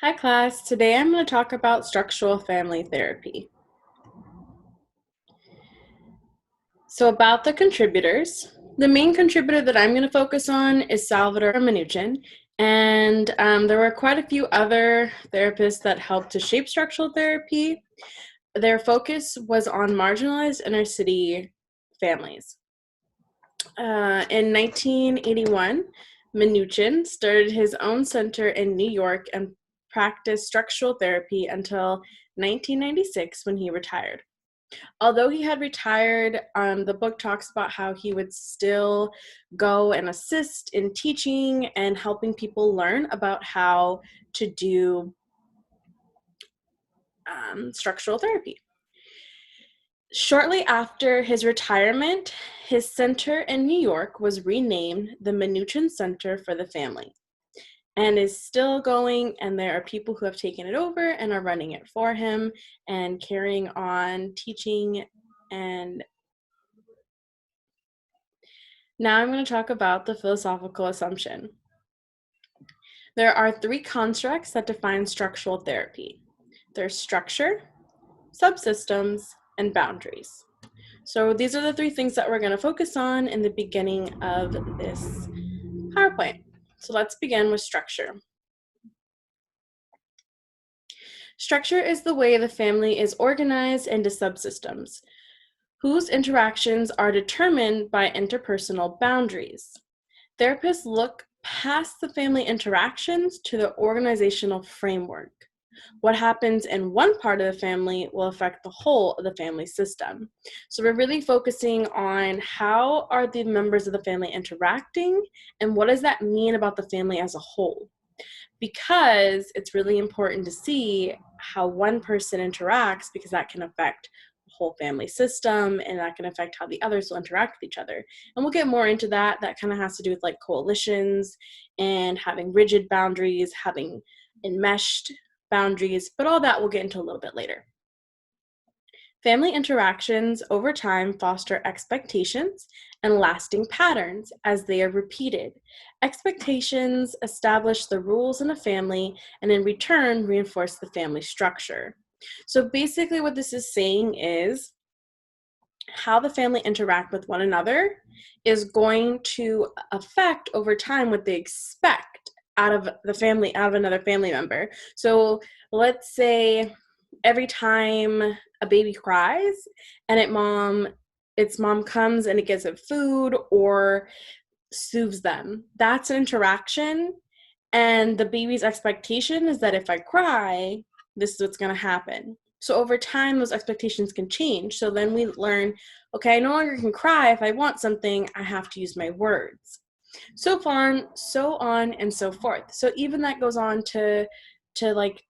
Hi class, today I'm going to talk about structural family therapy. So about the contributors, the main contributor that I'm going to focus on is Salvador Minuchin, and there were quite a few other therapists that helped to shape structural therapy. Their focus was on marginalized inner city families. In 1981, Minuchin started his own center in New York and practiced structural therapy until 1996 when he retired. Although he had retired, the book talks about how he would still go and assist in teaching and helping people learn about how to do structural therapy. Shortly after his retirement, his center in New York was renamed the Minuchin Center for the Family and is still going, and there are people who have taken it over and are running it for him and carrying on teaching. And now I'm going to talk about the philosophical assumption. There are three constructs that define structural therapy. There's structure, subsystems, and boundaries. So these are the three things that we're going to focus on in the beginning of this PowerPoint. So let's begin with structure. Structure is the way the family is organized into subsystems, whose interactions are determined by interpersonal boundaries. Therapists look past the family interactions to the organizational framework. What happens in one part of the family will affect the whole of the family system. So we're really focusing on how are the members of the family interacting and what does that mean about the family as a whole? Because it's really important to see how one person interacts, because that can affect the whole family system and that can affect how the others will interact with each other. And we'll get more into that. That kind of has to do with like coalitions and having rigid boundaries, having enmeshed boundaries, but all that we'll get into a little bit later. Family interactions over time foster expectations and lasting patterns as they are repeated. Expectations establish the rules in a family and in return reinforce the family structure. So basically what this is saying is how the family interact with one another is going to affect over time what they expect out of the family, out of another family member. So let's say every time a baby cries and its mom comes and it gives it food or soothes them, that's an interaction. And the baby's expectation is that if I cry, this is what's going to happen. So over time, those expectations can change. So then we learn, okay, I no longer can cry. If I want something, I have to use my words. So on and so forth. So even that goes on to like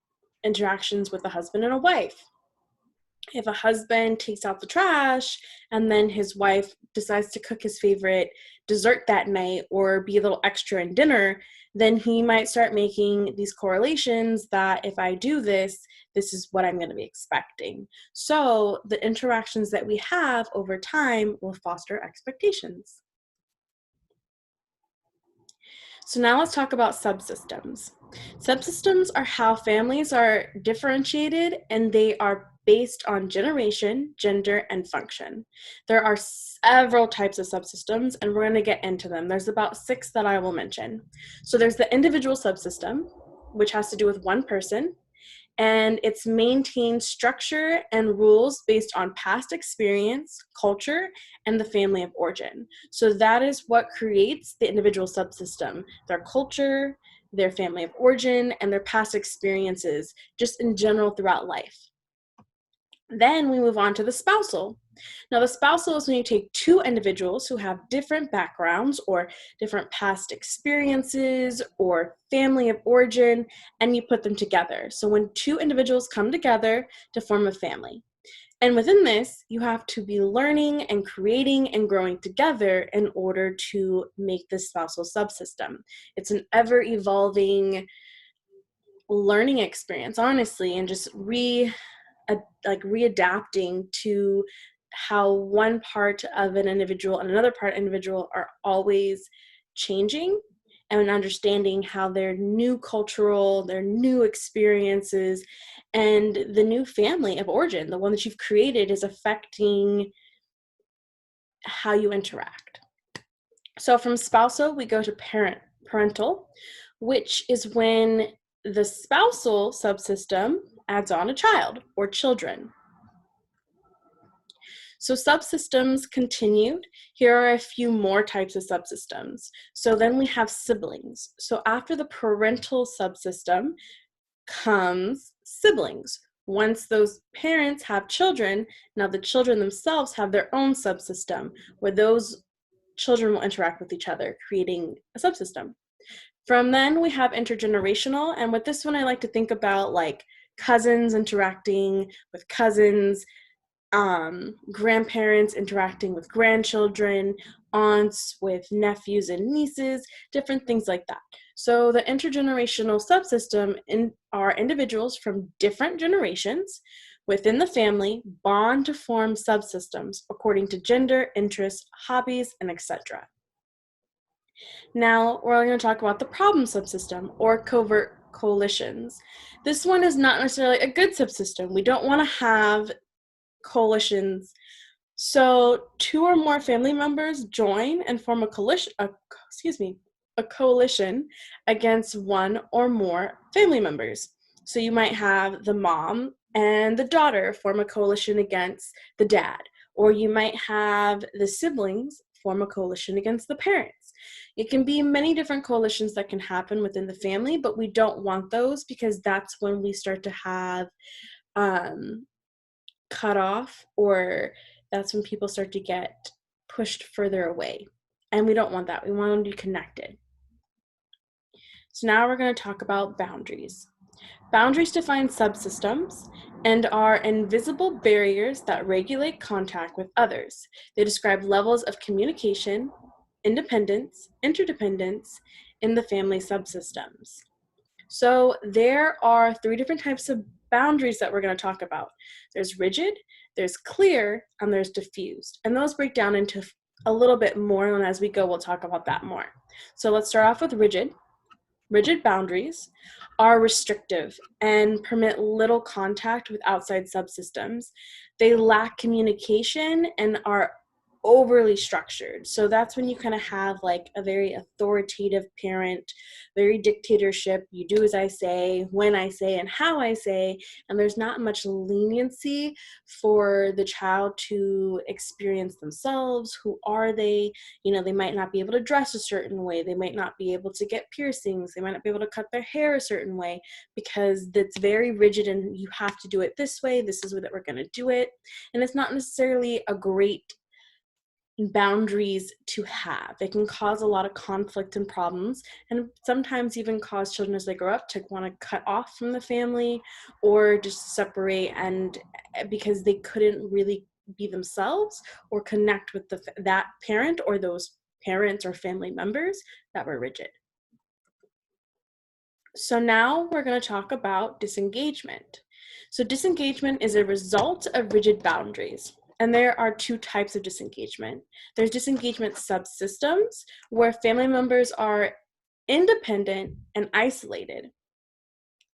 interactions with a husband and a wife. If a husband takes out the trash and then his wife decides to cook his favorite dessert that night or be a little extra in dinner, then he might start making these correlations that if I do this, this is what I'm going to be expecting. So the interactions that we have over time will foster expectations. So now let's talk about subsystems. Subsystems are how families are differentiated, and they are based on generation, gender, and function. There are several types of subsystems, and we're going to get into them. There's about 6 that I will mention. So there's the individual subsystem, which has to do with one person, and it's maintained structure and rules based on past experience, culture, and the family of origin. So that is what creates the individual subsystem, their culture, their family of origin, and their past experiences, just in general throughout life. Then we move on to the spousal. Now, the spousal is when you take two individuals who have different backgrounds or different past experiences or family of origin, and you put them together. So when two individuals come together to form a family. And within this, you have to be learning and creating and growing together in order to make this spousal subsystem. It's an ever-evolving learning experience, honestly, and just readapting to how one part of an individual and another part individual are always changing and understanding how their new cultural, their new experiences, and the new family of origin, the one that you've created, is affecting how you interact. So from spousal, we go to parental, which is when the spousal subsystem adds on a child or children. So subsystems continued. Here are a few more types of subsystems. So then we have siblings. So after the parental subsystem comes siblings. Once those parents have children, now the children themselves have their own subsystem where those children will interact with each other, creating a subsystem. From then we have intergenerational, and with this one I like to think about like cousins interacting with cousins, grandparents interacting with grandchildren, aunts with nephews and nieces, different things like that. So the intergenerational subsystem are individuals from different generations within the family bond to form subsystems according to gender, interests, hobbies, and etc. Now we're going to talk about the problem subsystem or covert coalitions. This one is not necessarily a good subsystem. We don't want to have coalitions. So 2 or more family members join and form a coalition against 1 or more family members. So you might have the mom and the daughter form a coalition against the dad, or you might have the siblings form a coalition against the parents. It can be many different coalitions that can happen within the family, but we don't want those because that's when we start to have cut off, or that's when people start to get pushed further away. And we don't want that. We want them to be connected. So now we're going to talk about boundaries. Boundaries define subsystems and are invisible barriers that regulate contact with others. They describe levels of communication, independence, interdependence in the family subsystems. So there are 3 different types of boundaries that we're going to talk about. There's rigid, there's clear, and there's diffused. And those break down into a little bit more, and as we go, we'll talk about that more. So let's start off with rigid. Rigid boundaries are restrictive and permit little contact with outside subsystems. They lack communication and are overly structured. So that's when you kind of have like a very authoritative parent, very dictatorship. You do as I say, when I say, and how I say, and there's not much leniency for the child to experience themselves. Who are they? You know, they might not be able to dress a certain way. They might not be able to get piercings. They might not be able to cut their hair a certain way because that's very rigid and you have to do it this way. This is the way that we're going to do it. And it's not necessarily a great boundaries to have. It can cause a lot of conflict and problems, and sometimes even cause children as they grow up to want to cut off from the family or just separate, and because they couldn't really be themselves or connect with that parent or those parents or family members that were rigid. So now we're going to talk about disengagement. So disengagement is a result of rigid boundaries. And there are 2 types of disengagement. There's disengagement subsystems, where family members are independent and isolated.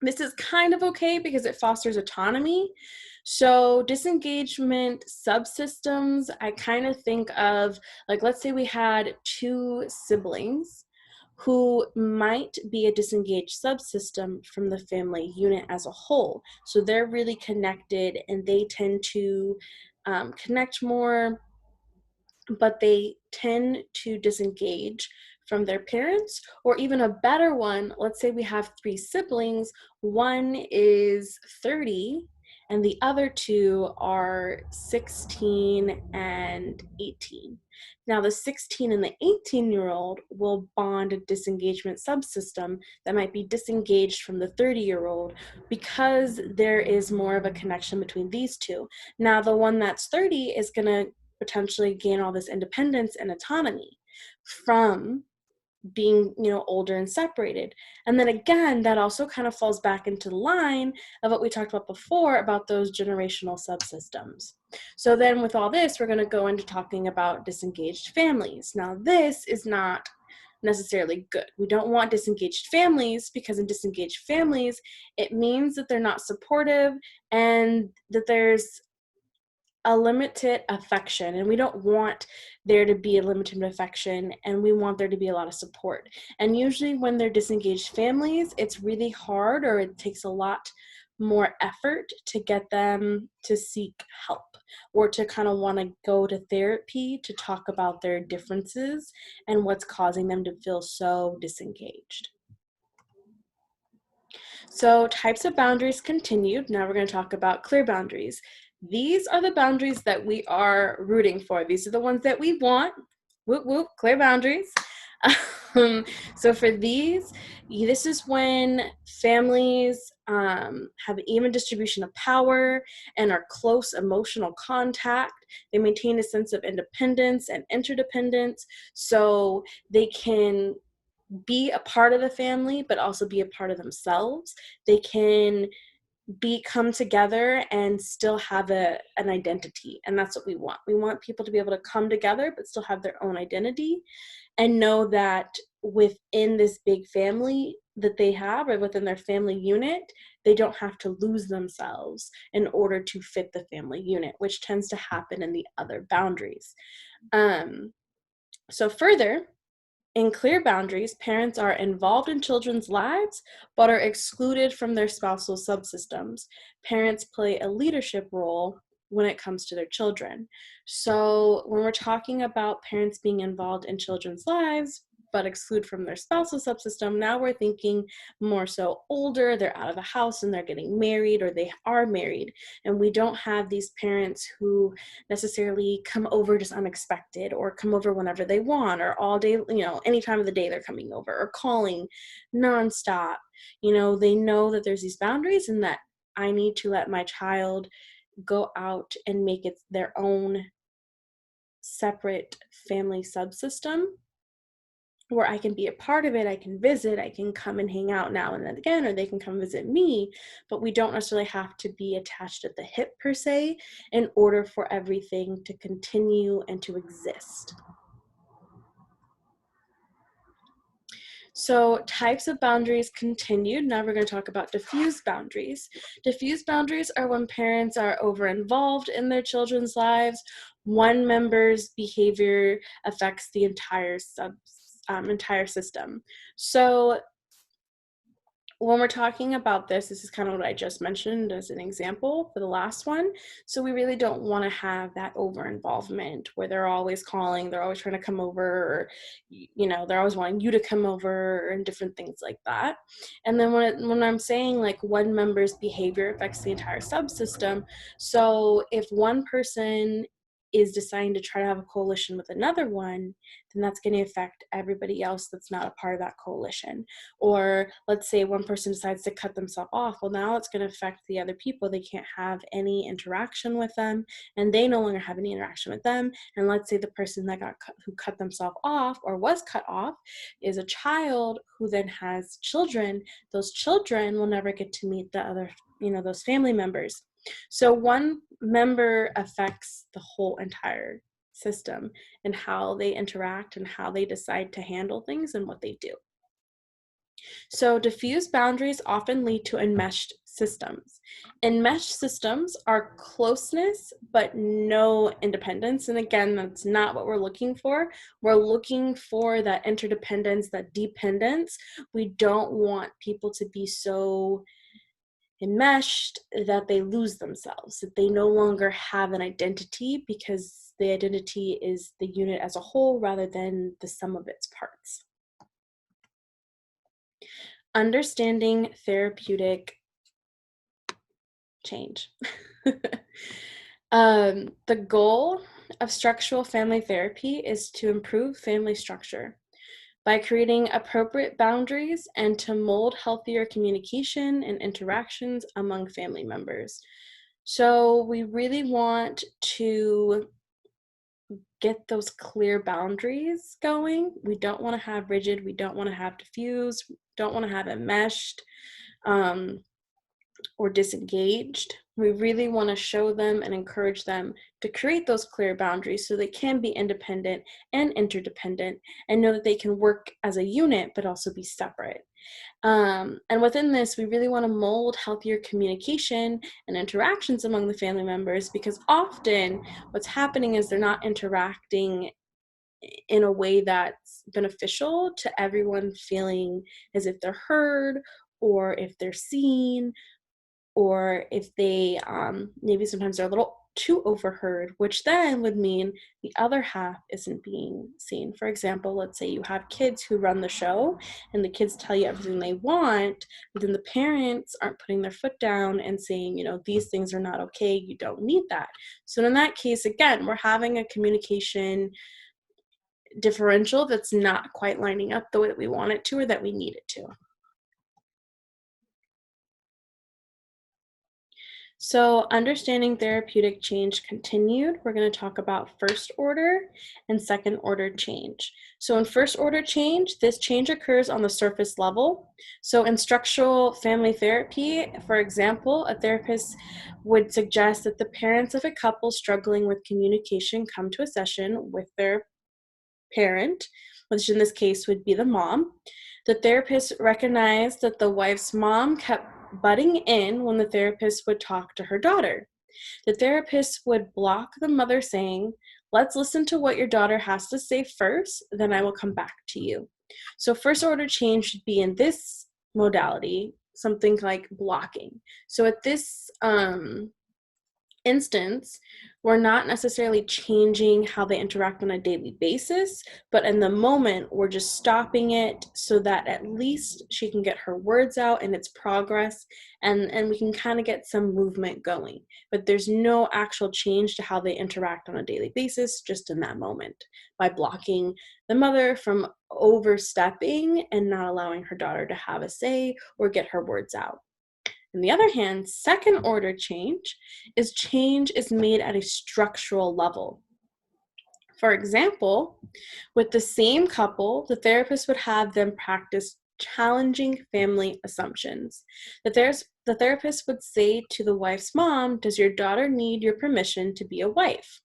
This is kind of okay because it fosters autonomy. So disengagement subsystems, I kind of think of, like, let's say we had 2 siblings who might be a disengaged subsystem from the family unit as a whole. So they're really connected and they tend to connect more, but they tend to disengage from their parents. Or even a better one, let's say we have 3 siblings, one is 30 and the other 2 are 16 and 18. Now the 16 and the 18-year-old will bond a disengagement subsystem that might be disengaged from the 30-year-old because there is more of a connection between these 2. Now the one that's 30 is going to potentially gain all this independence and autonomy from being, older and separated. And then again, that also kind of falls back into the line of what we talked about before about those generational subsystems. So then with all this, we're going to go into talking about disengaged families. Now this is not necessarily good. We don't want disengaged families, because in disengaged families, it means that they're not supportive and that there's a limited affection, and we don't want there to be a limited affection, and we want there to be a lot of support. And usually when they're disengaged families, it's really hard, or it takes a lot more effort to get them to seek help, or to kind of want to go to therapy to talk about their differences and what's causing them to feel so disengaged. So types of boundaries continued. Now we're going to talk about clear boundaries. These are the boundaries that we are rooting for. These are the ones that we want. Whoop, whoop, clear boundaries. So for these, this is when families have even distribution of power and are close emotional contact. They maintain a sense of independence and interdependence, so they can be a part of the family, but also be a part of themselves. They can come together and still have an identity, and that's what we want. We want people to be able to come together but still have their own identity, and know that within this big family that they have, or within their family unit, they don't have to lose themselves in order to fit the family unit, which tends to happen in the other boundaries. So further, in clear boundaries, parents are involved in children's lives, but are excluded from their spousal subsystems. Parents play a leadership role when it comes to their children. So when we're talking about parents being involved in children's lives, but exclude from their spousal subsystem, now we're thinking more so older, they're out of the house and they're getting married, or they are married. And we don't have these parents who necessarily come over just unexpected, or come over whenever they want, or all day, any time of the day they're coming over, or calling nonstop. They know that there's these boundaries, and that I need to let my child go out and make it their own separate family subsystem, where I can be a part of it, I can visit, I can come and hang out now and then again, or they can come visit me, but we don't necessarily have to be attached at the hip per se in order for everything to continue and to exist. So types of boundaries continued. Now we're going to talk about diffuse boundaries. Diffuse boundaries are when parents are over-involved in their children's lives. One member's behavior affects the entire system. So when we're talking about this is kind of what I just mentioned as an example for the last one. So we really don't want to have that over-involvement where they're always calling, they're always trying to come over, or, they're always wanting you to come over, and different things like that. And then when I'm saying like one member's behavior affects the entire subsystem, so if one person is deciding to try to have a coalition with another one, then that's going to affect everybody else that's not a part of that coalition. Or let's say one person decides to cut themselves off. Well, now it's going to affect the other people. They can't have any interaction with them, and they no longer have any interaction with them. And let's say the person that who cut themselves off or was cut off is a child who then has children. Those children will never get to meet the other, those family members. So one member affects the whole entire system, and how they interact and how they decide to handle things and what they do. So diffuse boundaries often lead to enmeshed systems. Enmeshed systems are closeness but no independence. And again, that's not what we're looking for. We're looking for that interdependence, that dependence. We don't want people to be so enmeshed that they lose themselves, that they no longer have an identity, because the identity is the unit as a whole rather than the sum of its parts. Understanding therapeutic change. The goal of structural family therapy is to improve family structure by creating appropriate boundaries and to mold healthier communication and interactions among family members. So we really want to get those clear boundaries going. We don't want to have rigid, we don't want to have diffuse, don't want to have enmeshed or disengaged. We really want to show them and encourage them to create those clear boundaries so they can be independent and interdependent and know that they can work as a unit but also be separate. And within this, we really want to mold healthier communication and interactions among the family members, because often what's happening is they're not interacting in a way that's beneficial to everyone, feeling as if they're heard or if they're seen, or if they maybe sometimes they're a little too overheard, which then would mean the other half isn't being seen. For example, let's say you have kids who run the show and the kids tell you everything they want, but then the parents aren't putting their foot down and saying, these things are not okay, you don't need that. So in that case, again, we're having a communication differential that's not quite lining up the way that we want it to or that we need it to. So understanding therapeutic change continued, we're going to talk about first order and second order change. So in first order change, this change occurs on the surface level. So in structural family therapy, for example, a therapist would suggest that the parents of a couple struggling with communication come to a session with their parent, which in this case would be the mom. The therapist recognized that the wife's mom kept butting in when the therapist would talk to her daughter. The therapist would block the mother, saying, "Let's listen to what your daughter has to say first, then I will come back to you." So first order change should be in this modality, something like blocking. So at this instance, we're not necessarily changing how they interact on a daily basis, but in the moment, we're just stopping it so that at least she can get her words out and it's progress, and we can kind of get some movement going. But there's no actual change to how they interact on a daily basis, just in that moment, by blocking the mother from overstepping and not allowing her daughter to have a say or get her words out. On the other hand, second order change is made at a structural level. For example, with the same couple, the therapist would have them practice challenging family assumptions. The therapist would say to the wife's mom, "Does your daughter need your permission to be a wife?"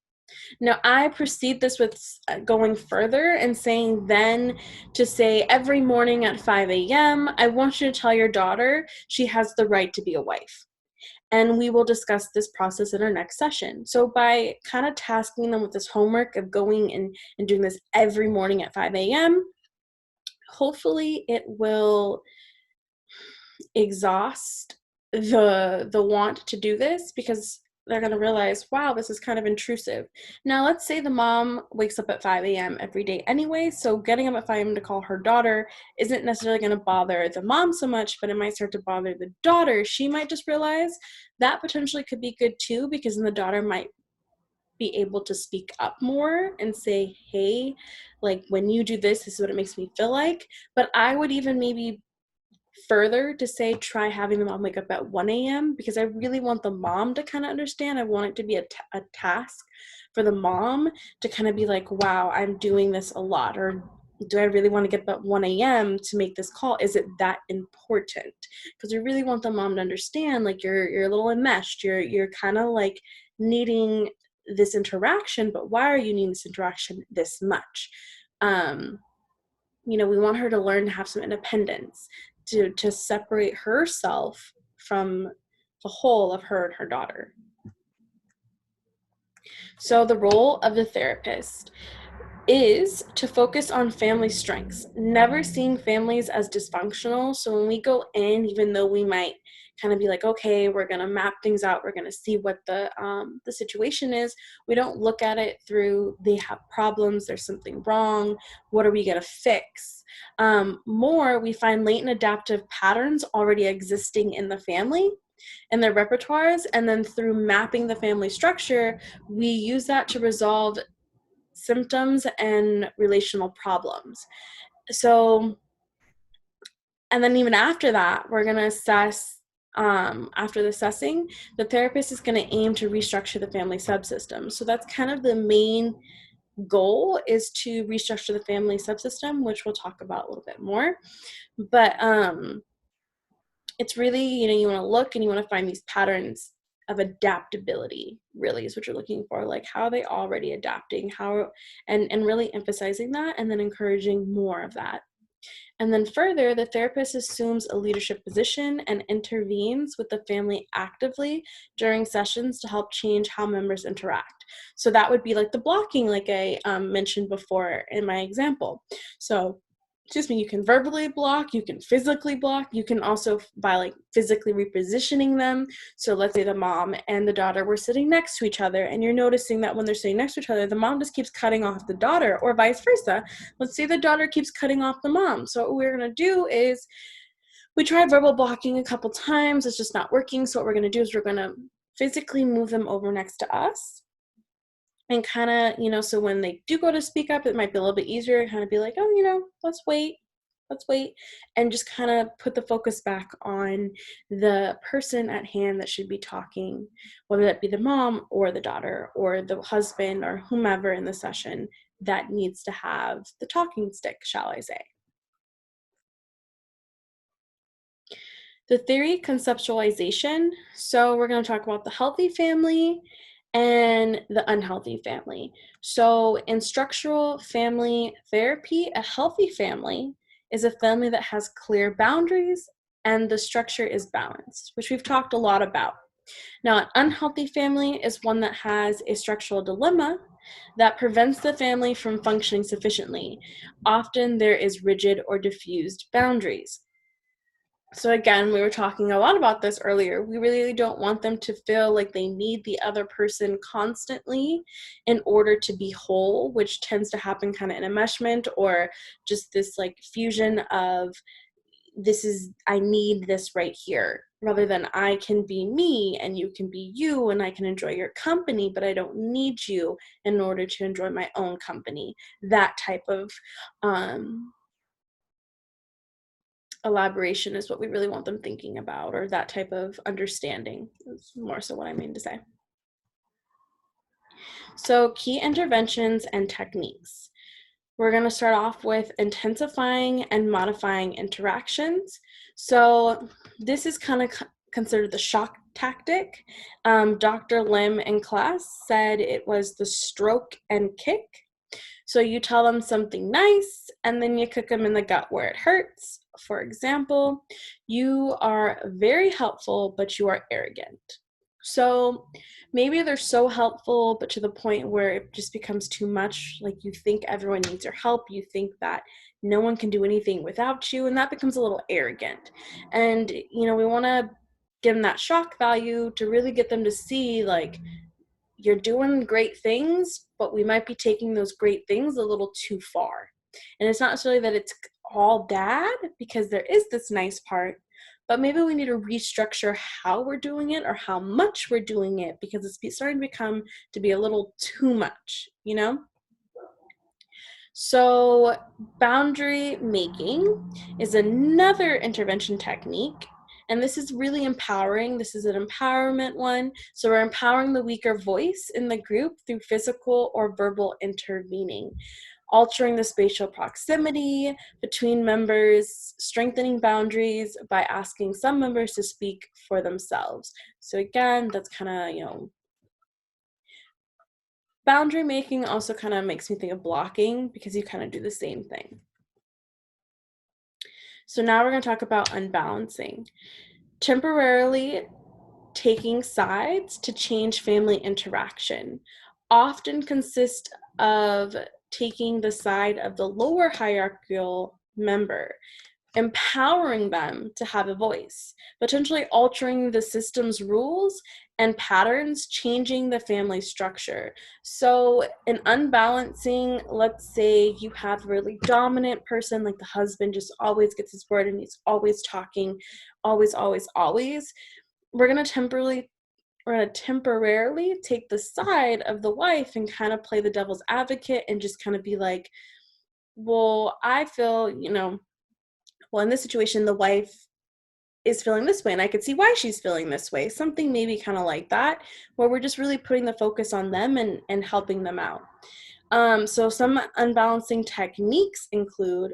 Now, I proceed this with going further and saying then to say every morning at 5 a.m., "I want you to tell your daughter she has the right to be a wife." And we will discuss this process in our next session. So by kind of tasking them with this homework of going and doing this every morning at 5 a.m., hopefully it will exhaust the want to do this, because they're going to realize, wow, this is kind of intrusive. Now, let's say the mom wakes up at 5 a.m. every day anyway, so getting up at 5 a.m. to call her daughter isn't necessarily going to bother the mom so much, but it might start to bother the daughter. She might just realize that potentially could be good too, because then the daughter might be able to speak up more and say, "Hey, like when you do this, this is what it makes me feel like." But I would even maybe further to say, try having the mom wake up at 1 a.m. because I really want the mom to kind of understand. I want it to be a task for the mom to kind of be like, wow, I'm doing this a lot. Or do I really want to get up at 1 a.m. to make this call? Is it that important? Because we really want the mom to understand, like, you're a little enmeshed. You're kind of like needing this interaction, but why are you needing this interaction this much? We want her to learn to have some independence, to separate herself from the whole of her and her daughter. So the role of the therapist is to focus on family strengths, never seeing families as dysfunctional. So when we go in, even though we might kind of be like, okay, we're going to map things out, we're going to see what the situation is, we don't look at it through, they have problems, there's something wrong, what are we going to fix? More, we find latent adaptive patterns already existing in the family and their repertoires, and then through mapping the family structure, we use that to resolve symptoms and relational problems. So, and then even after that, we're going to assess, after the assessing, the therapist is going to aim to restructure the family subsystem. So that's kind of the main goal, is to restructure the family subsystem, which we'll talk about a little bit more. But it's really, you want to look and you want to find these patterns of adaptability, really is what you're looking for. Like, how are they already adapting? And really emphasizing that, and then encouraging more of that. And then further, the therapist assumes a leadership position and intervenes with the family actively during sessions to help change how members interact. So that would be like the blocking, like I mentioned before in my example. So you can verbally block, you can physically block, you can also by like physically repositioning them. So let's say the mom and the daughter were sitting next to each other, and you're noticing that when they're sitting next to each other, the mom just keeps cutting off the daughter, or vice versa. Let's say the daughter keeps cutting off the mom. So what we're going to do is we tried verbal blocking a couple times, it's just not working. So what we're going to do is we're going to physically move them over next to us. And kind of, so when they do go to speak up, it might be a little bit easier to kind of be like, oh, let's wait, and just kind of put the focus back on the person at hand that should be talking, whether that be the mom or the daughter or the husband or whomever in the session that needs to have the talking stick, shall I say. The theory conceptualization. So we're going to talk about the healthy family and the unhealthy family. So in structural family therapy, a healthy family is a family that has clear boundaries and the structure is balanced, which we've talked a lot about. Now, an unhealthy family is one that has a structural dilemma that prevents the family from functioning sufficiently. Often there is rigid or diffused boundaries. So again, we were talking a lot about this earlier. We really don't want them to feel like they need the other person constantly in order to be whole, which tends to happen kind of in enmeshment or just this like fusion of I need this right here, rather than I can be me and you can be you and I can enjoy your company, but I don't need you in order to enjoy my own company. That type of elaboration is what we really want them thinking about, or that type of understanding is more so what I mean to say. So key interventions and techniques. We're going to start off with intensifying and modifying interactions. So this is kind of considered the shock tactic. Dr. Lim in class said it was the stroke and kick. So you tell them something nice and then you kick them in the gut where it hurts. For example, you are very helpful, but you are arrogant. So maybe they're so helpful, but to the point where it just becomes too much. Like you think everyone needs your help. You think that no one can do anything without you. And that becomes a little arrogant. And, we want to give them that shock value to really get them to see like, you're doing great things, but we might be taking those great things a little too far. And it's not necessarily that it's all bad, because there is this nice part, but maybe we need to restructure how we're doing it or how much we're doing it, because it's starting to be a little too much, So boundary making is another intervention technique. And this is really empowering. This is an empowerment one. So we're empowering the weaker voice in the group through physical or verbal intervening, altering the spatial proximity between members, strengthening boundaries by asking some members to speak for themselves. So again, that's kind of, boundary making also kind of makes me think of blocking, because you kind of do the same thing. So now we're going to talk about unbalancing. Temporarily taking sides to change family interaction often consists of taking the side of the lower hierarchical member, empowering them to have a voice, potentially altering the system's rules and patterns, changing the family structure. So in unbalancing, let's say you have a really dominant person, like the husband just always gets his word and he's always talking, always. We're going to temporarily take the side of the wife and kind of play the devil's advocate and just kind of be like, well, I feel, well, in this situation, the wife is feeling this way, and I could see why she's feeling this way. Something maybe kind of like that, where we're just really putting the focus on them and helping them out. So some unbalancing techniques include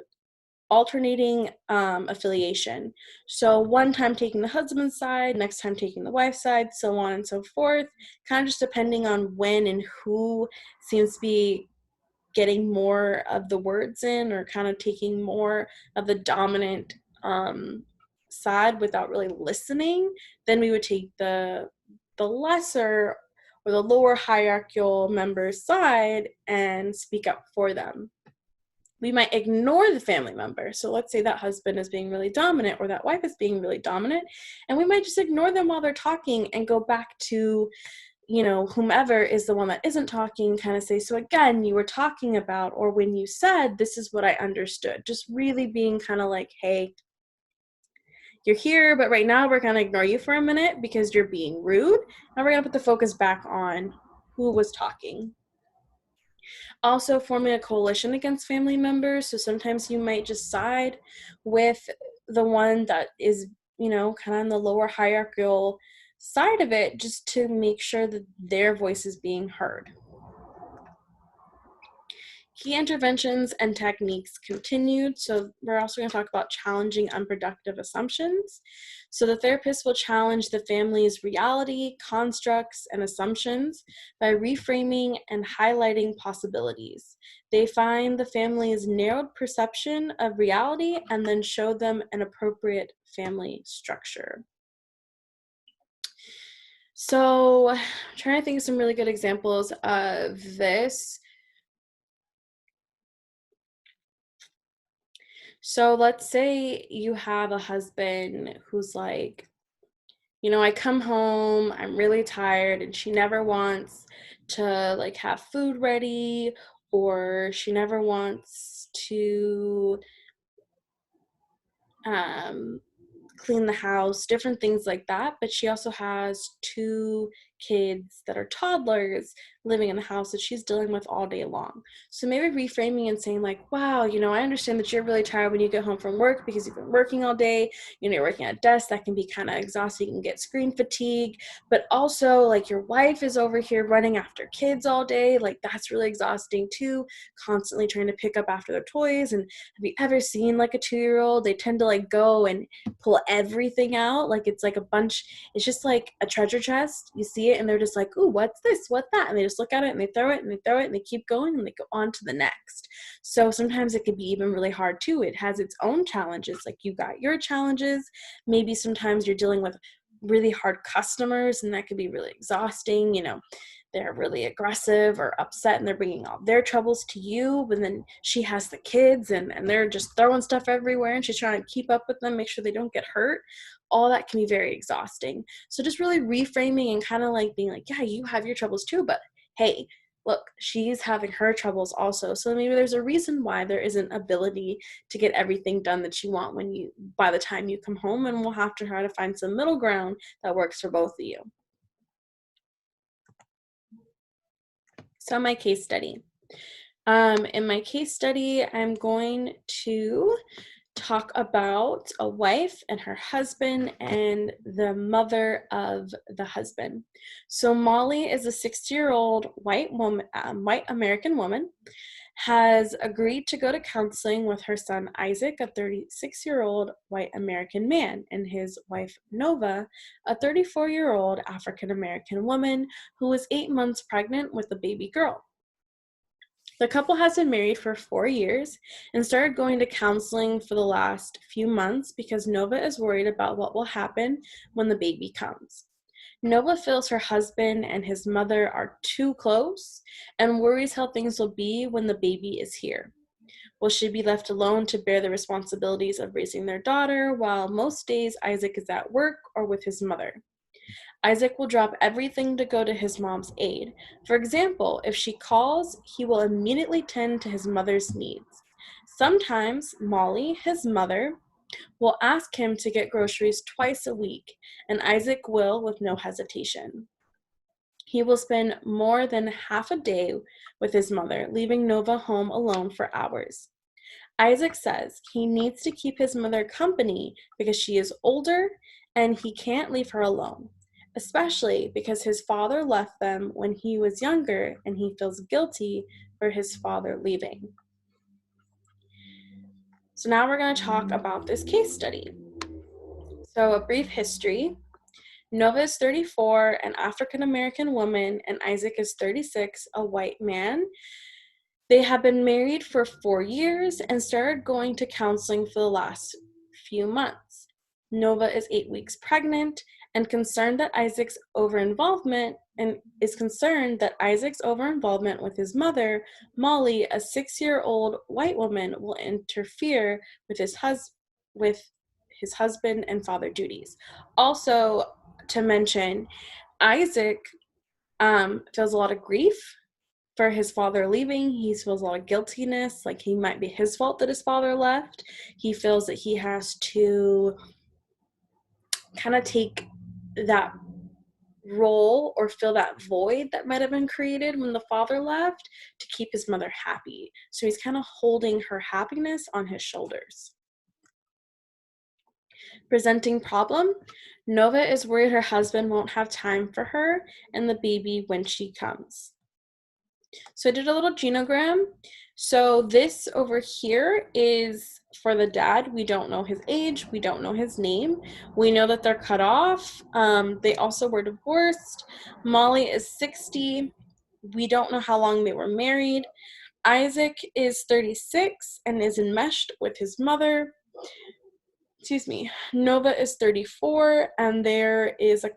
alternating affiliation. So one time taking the husband's side, next time taking the wife's side, so on and so forth, kind of just depending on when and who seems to be getting more of the words in, or kind of taking more of the dominant side without really listening. Then we would take the lesser or the lower hierarchical member's side and speak up for them. We might ignore the family member. So let's say that husband is being really dominant or that wife is being really dominant, and we might just ignore them while they're talking and go back to, whomever is the one that isn't talking, kind of say, so again, you were talking about, or when you said, this is what I understood. Just really being kind of like, hey, you're here, but right now we're going to ignore you for a minute because you're being rude. And we're going to put the focus back on who was talking. Also, forming a coalition against family members. So sometimes you might just side with the one that is, kind of on the lower hierarchical side of it, just to make sure that their voice is being heard. Key interventions and techniques continued. So we're also going to talk about challenging unproductive assumptions. So the therapist will challenge the family's reality, constructs, and assumptions by reframing and highlighting possibilities. They find the family's narrowed perception of reality and then show them an appropriate family structure. So I'm trying to think of some really good examples of this. So let's say you have a husband who's like, I come home, I'm really tired, and she never wants to like have food ready, or she never wants to clean the house, different things like that. But she also has 2 kids that are toddlers living in the house that she's dealing with all day long. So maybe reframing and saying like, wow, I understand that you're really tired when you get home from work because you've been working all day. You're working at a desk that can be kind of exhausting. You can get screen fatigue, but also like your wife is over here running after kids all day. Like that's really exhausting too, constantly trying to pick up after their toys. And have you ever seen like a 2-year-old? They tend to like go and pull everything out. Like it's like a bunch, it's just like a treasure chest. You see it and they're just like, ooh, what's this? What that? And they just look at it and they throw it and they throw it and they keep going and they go on to the next. So sometimes it could be even really hard too. It has its own challenges. Like you got your challenges. Maybe sometimes you're dealing with really hard customers and that could be really exhausting. They're really aggressive or upset and they're bringing all their troubles to you, but then she has the kids and they're just throwing stuff everywhere and she's trying to keep up with them, make sure they don't get hurt. All that can be very exhausting. So just really reframing and kind of like being like, yeah, you have your troubles too, but hey, look, she's having her troubles also. So maybe there's a reason why there isn't ability to get everything done that you want by the time you come home, and we'll have to try to find some middle ground that works for both of you. So my case study. In my case study, I'm going to talk about a wife and her husband and the mother of the husband. So Molly is a 60-year-old white woman, white American woman, has agreed to go to counseling with her son Isaac, a 36-year-old white American man, and his wife Nova, a 34-year-old African American woman who was 8 months pregnant with a baby girl. The couple has been married for 4 years and started going to counseling for the last few months because Nova is worried about what will happen when the baby comes. Nova feels her husband and his mother are too close and worries how things will be when the baby is here. Will she be left alone to bear the responsibilities of raising their daughter while most days Isaac is at work or with his mother? Isaac will drop everything to go to his mom's aid. For example, if she calls, he will immediately tend to his mother's needs. Sometimes Molly, his mother, will ask him to get groceries twice a week, and Isaac will with no hesitation. He will spend more than half a day with his mother, leaving Nova home alone for hours. Isaac says he needs to keep his mother company because she is older and he can't leave her alone, especially because his father left them when he was younger and he feels guilty for his father leaving. So now we're going to talk about this case study. So a brief history. Nova is 34, an African-American woman, and Isaac is 36, a white man. They have been married for 4 years and started going to counseling for the last few months. Nova is 8 weeks pregnant and concerned that Isaac's overinvolvement with his mother, Molly, a 6-year-old white woman, will interfere with his husband and father duties. Also, to mention, Isaac feels a lot of grief for his father leaving. He feels a lot of guiltiness, like he might be his fault that his father left. He feels that he has to kind of take that role or fill that void that might have been created when the father left to keep his mother happy. So he's kind of holding her happiness on his shoulders. Presenting problem. Nova is worried her husband won't have time for her and the baby when she comes. So I did a little genogram. So this over here is for the dad. We don't know his age. We don't know his name. We know that they're cut off. They also were divorced. Molly is 60. We don't know how long they were married. Isaac is 36 and is enmeshed with his mother. Nova is 34 and there is a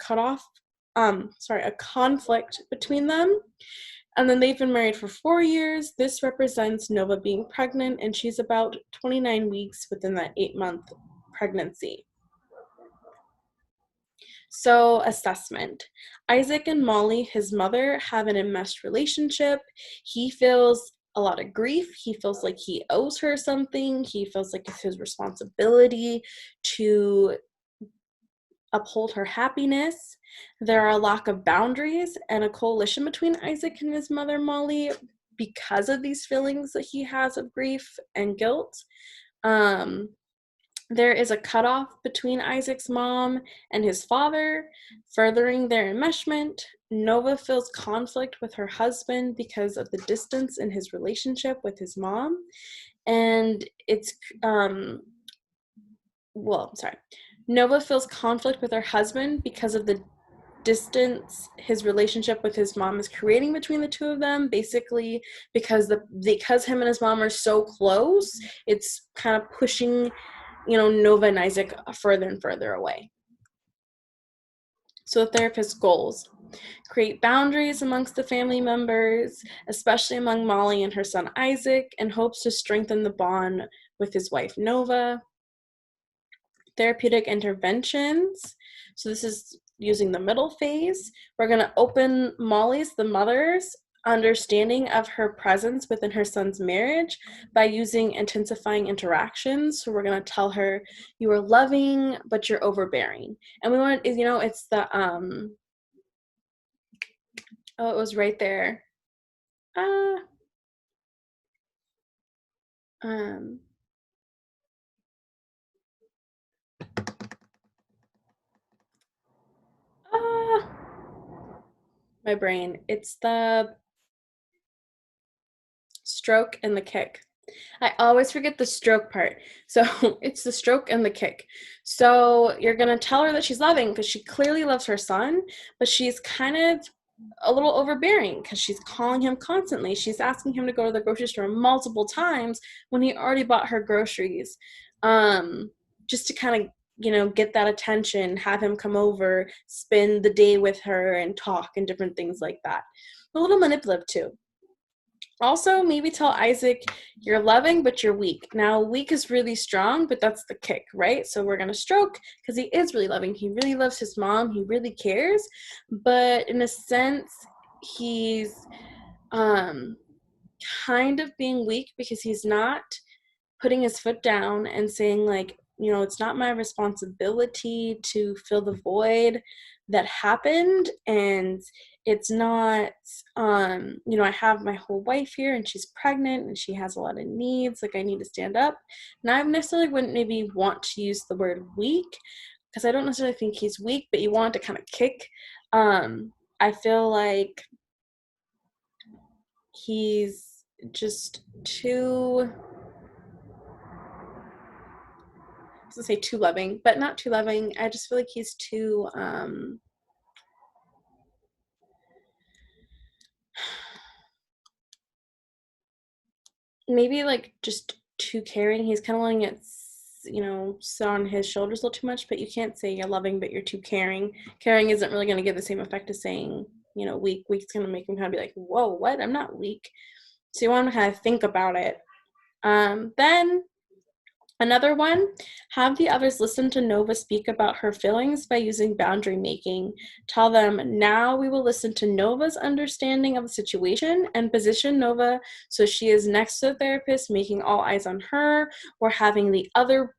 conflict between them. And then they've been married for 4 years. This represents Nova being pregnant, and she's about 29 weeks within that 8-month pregnancy. So, assessment. Isaac and Molly, his mother, have an enmeshed relationship. He feels a lot of grief. He feels like he owes her something. He feels like it's his responsibility to uphold her happiness. There are a lack of boundaries and a coalition between Isaac and his mother, Molly, because of these feelings that he has of grief and guilt. There is a cutoff between Isaac's mom and his father, furthering their enmeshment. Nova feels conflict with her husband because of the distance in his relationship with his mom. And Nova feels conflict with her husband because of the distance his relationship with his mom is creating between the two of them. Basically, because him and his mom are so close, it's kind of pushing, Nova and Isaac further and further away. So the therapist's goals: create boundaries amongst the family members, especially among Molly and her son Isaac, and hopes to strengthen the bond with his wife Nova. Therapeutic interventions. So this is using the middle phase. We're going to open Molly's, the mother's, understanding of her presence within her son's marriage by using intensifying interactions. So we're going to tell her, you are loving, but you're overbearing. And we want, it's the, it was right there. My brain. It's the stroke and the kick. I always forget the stroke part. So it's the stroke and the kick. So you're going to tell her that she's loving because she clearly loves her son, but she's kind of a little overbearing because she's calling him constantly. She's asking him to go to the grocery store multiple times when he already bought her groceries, just to kind of, get that attention, have him come over, spend the day with her and talk and different things like that. A little manipulative too. Also, maybe tell Isaac, you're loving, but you're weak. Now, weak is really strong, but that's the kick, right? So we're going to stroke because he is really loving. He really loves his mom. He really cares. But in a sense, he's kind of being weak because he's not putting his foot down and saying, like, it's not my responsibility to fill the void that happened, and it's not, I have my whole wife here and she's pregnant and she has a lot of needs, like I need to stand up. And I necessarily wouldn't maybe want to use the word weak because I don't necessarily think he's weak, but you want to kind of kick. I feel like he's just too to say too loving, but not too loving. I just feel like he's too, maybe like just too caring. He's kind of letting it, sit on his shoulders a little too much, but you can't say you're loving, but you're too caring. Caring isn't really going to give the same effect as saying, weak. Weak's going to make him kind of be like, whoa, what? I'm not weak. So you want to kind of think about it. Then another one, have the others listen to Nova speak about her feelings by using boundary making. Tell them, now we will listen to Nova's understanding of the situation and position Nova so she is next to the therapist, making all eyes on her, or having the other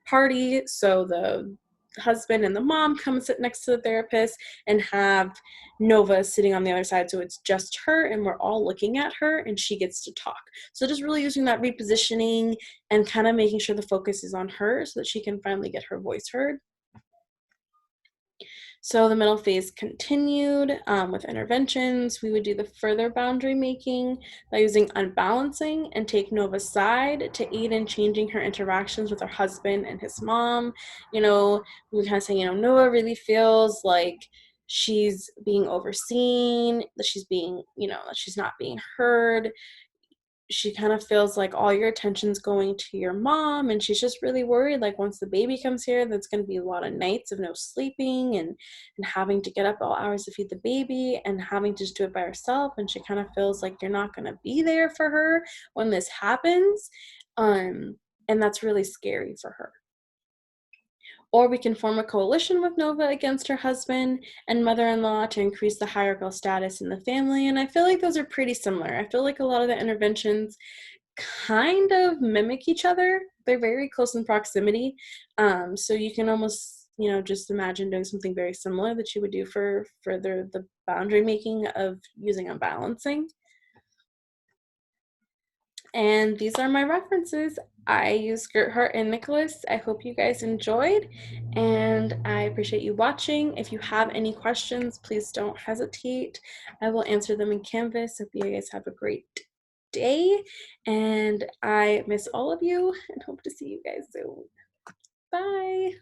party, so the husband and the mom come sit next to the therapist, and have Nova sitting on the other side, so it's just her and we're all looking at her and she gets to talk. So just really using that repositioning and kind of making sure the focus is on her so that she can finally get her voice heard. So the middle phase continued with interventions. We would do the further boundary making by using unbalancing and take Nova's side to aid in changing her interactions with her husband and his mom. We were kind of saying, Nova really feels like she's being overseen, that she's being, that she's not being heard. She kind of feels like all your attention's going to your mom, and she's just really worried, like, once the baby comes here, that's going to be a lot of nights of no sleeping and having to get up all hours to feed the baby and having to just do it by herself. And she kind of feels like you're not going to be there for her when this happens, and that's really scary for her. Or we can form a coalition with Nova against her husband and mother-in-law to increase the hierarchical status in the family. And I feel like those are pretty similar. I feel like a lot of the interventions kind of mimic each other. They're very close in proximity. So you can almost, just imagine doing something very similar that you would do for the boundary making of using unbalancing. And these are my references. I use Gerhardt and Nicholas. I hope you guys enjoyed, and I appreciate you watching. If you have any questions, please don't hesitate. I will answer them in Canvas. Hope you guys have a great day, and I miss all of you and hope to see you guys soon. Bye.